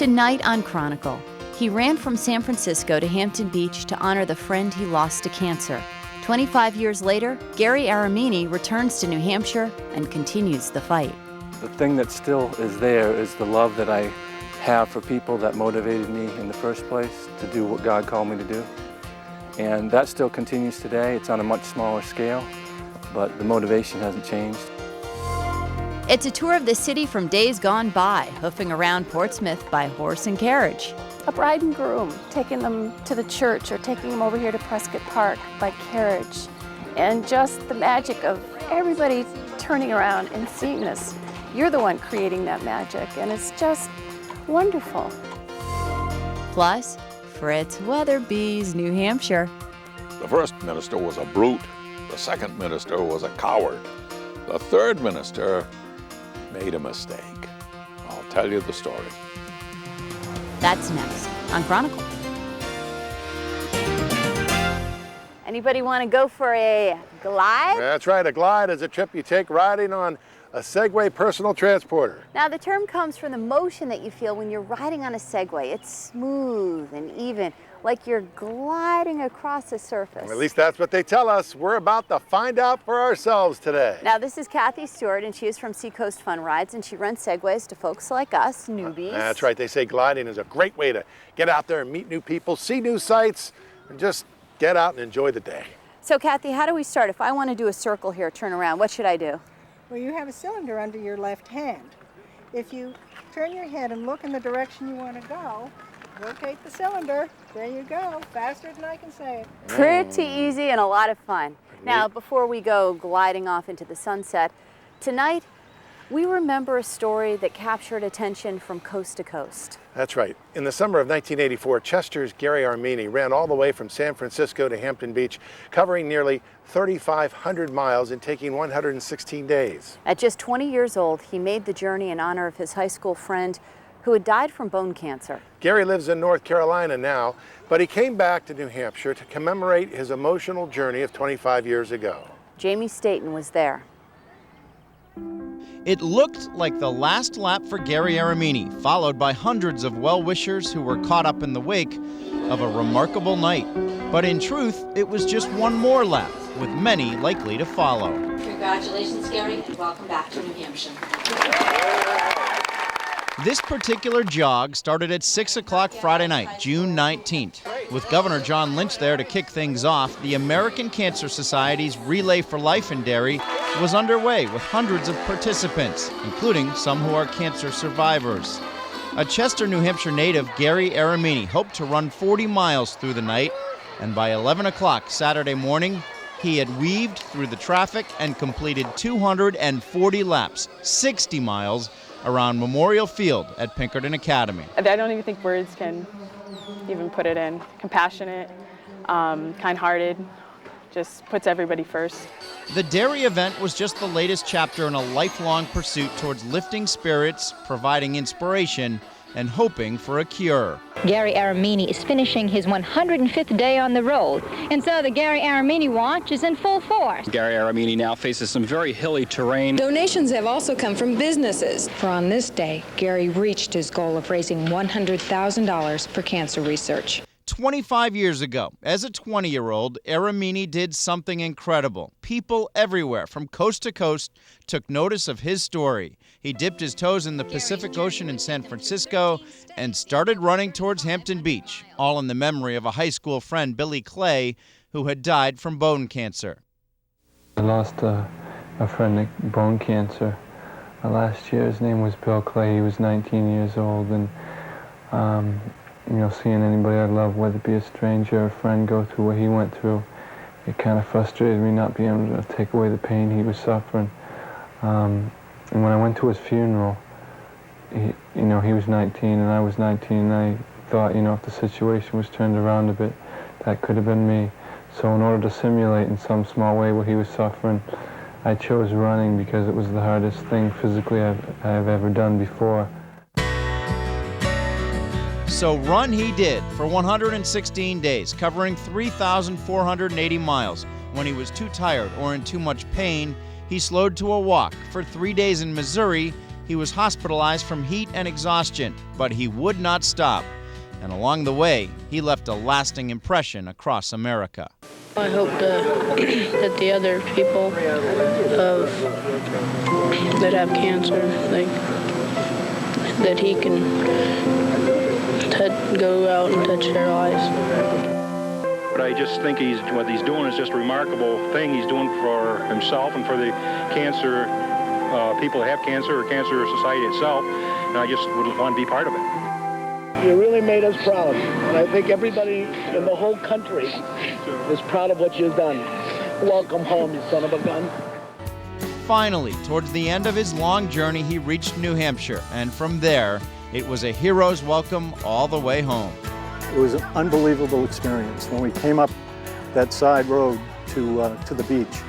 Tonight on Chronicle, he ran from San Francisco to Hampton Beach to honor the friend he lost to cancer. 25 years later, Gary Aramini returns to New Hampshire and continues the fight. The thing that still is there is the love that I have for people that motivated me in the first place to do what God called me to do. And that still continues today. It's on a much smaller scale, but the motivation hasn't changed. It's a tour of the city from days gone by, hoofing around Portsmouth by horse and carriage. A bride and groom, taking them to the church or taking them over here to Prescott Park by carriage. And just the magic of everybody turning around and seeing this. You're the one creating that magic, and it's just wonderful. Plus, Fritz Weatherby's New Hampshire. The first minister was a brute. The second minister was a coward. The third minister made a mistake. I'll tell you the story. That's next on Chronicle. Anybody want to go for a glide? That's right, a glide is a trip you take riding on a Segway personal transporter. Now, the term comes from the motion that you feel when you're riding on a Segway. It's smooth and even, like you're gliding across a surface. Well, at least that's what they tell us. We're about to find out for ourselves today. Now, this is Kathy Stewart, and she is from Seacoast Fun Rides, and she rents Segways to folks like us, newbies. That's right. They say gliding is a great way to get out there and meet new people, see new sights, and just get out and enjoy the day. So, Kathy, how do we start? If I want to do a circle here, turn around, what should I do? Well, you have a cylinder under your left hand. If you turn your head and look in the direction you want to go, rotate the cylinder. There you go. Faster than I can say it. Pretty easy and a lot of fun. Now, before we go gliding off into the sunset, tonight we remember a story that captured attention from coast to coast. That's right. In the summer of 1984, Chester's Gary Aramini ran all the way from San Francisco to Hampton Beach, covering nearly 3,500 miles and taking 116 days. At just 20 years old, he made the journey in honor of his high school friend who had died from bone cancer. Gary lives in North Carolina now, but he came back to New Hampshire to commemorate his emotional journey of 25 years ago. Jamie Staten was there. It looked like the last lap for Gary Aramini, followed by hundreds of well-wishers who were caught up in the wake of a remarkable night. But in truth, it was just one more lap, with many likely to follow. Congratulations, Gary, and welcome back to New Hampshire. This particular jog started at 6 o'clock Friday night, June 19th. With Governor John Lynch there to kick things off, the American Cancer Society's Relay for Life in Derry was underway with hundreds of participants, including some who are cancer survivors. A Chester, New Hampshire native, Gary Aramini, hoped to run 40 miles through the night, and by 11 o'clock Saturday morning, he had weaved through the traffic and completed 240 laps, 60 miles, around Memorial Field at Pinkerton Academy. I don't even think words can even put it in. Compassionate, kind-hearted, just puts everybody first. The Derry event was just the latest chapter in a lifelong pursuit towards lifting spirits, providing inspiration, and hoping for a cure. Gary Aramini is finishing his 105th day on the road, and so the Gary Aramini Watch is in full force. Gary Aramini now faces some very hilly terrain. Donations have also come from businesses. For on this day, Gary reached his goal of raising $100,000 for cancer research. 25 years ago, as a 20-year-old, Aramini did something incredible. People everywhere, from coast to coast, took notice of his story. He dipped his toes in the Pacific Ocean in San Francisco and started running towards Hampton Beach, all in the memory of a high school friend, Billy Clay, who had died from bone cancer. I lost a friend to bone cancer last year. His name was Bill Clay. He was 19 years old, and seeing anybody I love, whether it be a stranger or a friend, go through what he went through, it kind of frustrated me not being able to take away the pain he was suffering. And when I went to his funeral, he was 19 and I was 19, and I thought, if the situation was turned around a bit, that could have been me. So in order to simulate in some small way what he was suffering, I chose running because it was the hardest thing physically I've ever done before. So run he did for 116 days, covering 3,480 miles. When he was too tired or in too much pain, he slowed to a walk for 3 days in Missouri He was hospitalized from heat and exhaustion, but he would not stop. And along the way, he left a lasting impression across America. I hope that the other people that have cancer, that he can go out and touch their lives. But I just think what he's doing is just a remarkable thing he's doing for himself and for the cancer people that have cancer or cancer society itself, and I just would want to be part of it. You really made us proud, and I think everybody in the whole country is proud of what you've done. Welcome home, you son of a gun. Finally, towards the end of his long journey, he reached New Hampshire, and from there, it was a hero's welcome all the way home. It was an unbelievable experience. When we came up that side road to the beach,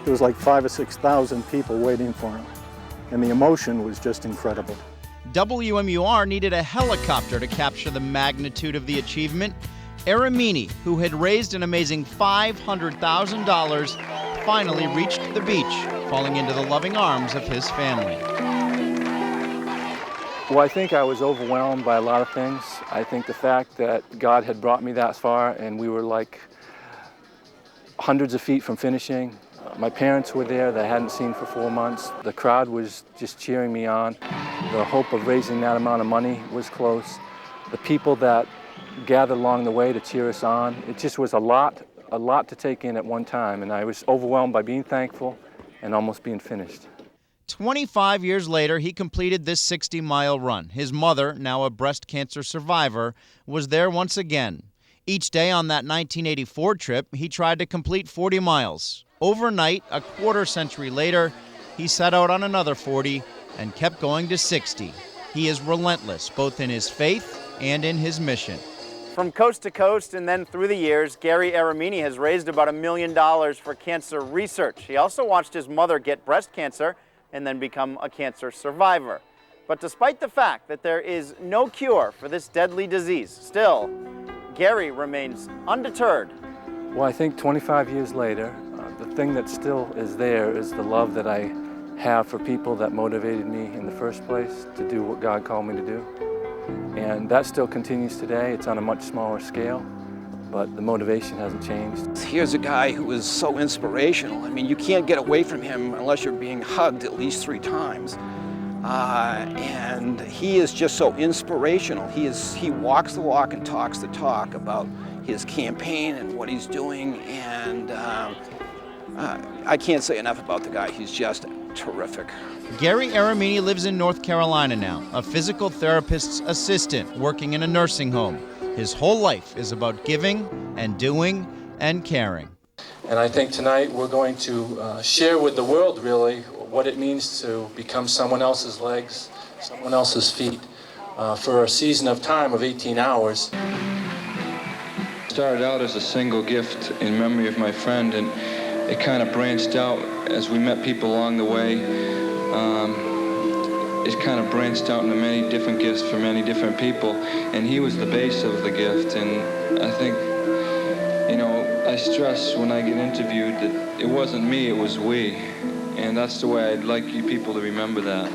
there was like 5,000 or 6,000 people waiting for him, and the emotion was just incredible. WMUR needed a helicopter to capture the magnitude of the achievement. Aramini, who had raised an amazing $500,000, finally reached the beach, falling into the loving arms of his family. Well, I think I was overwhelmed by a lot of things. I think the fact that God had brought me that far and we were like hundreds of feet from finishing. My parents were there that I hadn't seen for 4 months. The crowd was just cheering me on. The hope of raising that amount of money was close. The people that gathered along the way to cheer us on, it just was a lot to take in at one time, and I was overwhelmed by being thankful and almost being finished. 25 years later, he completed this 60-mile run. His mother, now a breast cancer survivor, was there once again. Each day on that 1984 trip, he tried to complete 40 miles. Overnight, a quarter-century later, he set out on another 40 and kept going to 60. He is relentless, both in his faith and in his mission. From coast to coast and then through the years, Gary Aramini has raised about $1 million for cancer research. He also watched his mother get breast cancer and then become a cancer survivor. But despite the fact that there is no cure for this deadly disease, still, Gary remains undeterred. Well, I think 25 years later, the thing that still is there is the love that I have for people that motivated me in the first place to do what God called me to do. And that still continues today. It's on a much smaller scale, but the motivation hasn't changed. Here's a guy who is so inspirational. I mean, you can't get away from him unless you're being hugged at least 3 times. And he is just so inspirational. He walks the walk and talks the talk about his campaign and what he's doing, and I can't say enough about the guy. He's just terrific. Gary Aramini lives in North Carolina now, a physical therapist's assistant working in a nursing home. His whole life is about giving and doing and caring. And I think tonight we're going to share with the world really what it means to become someone else's legs, someone else's feet for a season of time of 18 hours. Started out as a single gift in memory of my friend, and it kind of branched out as we met people along the way. It kind of branched out into many different gifts for many different people, and he was the base of the gift. And I think, you know, I stress when I get interviewed that it wasn't me, it was we. And that's the way I'd like you people to remember that.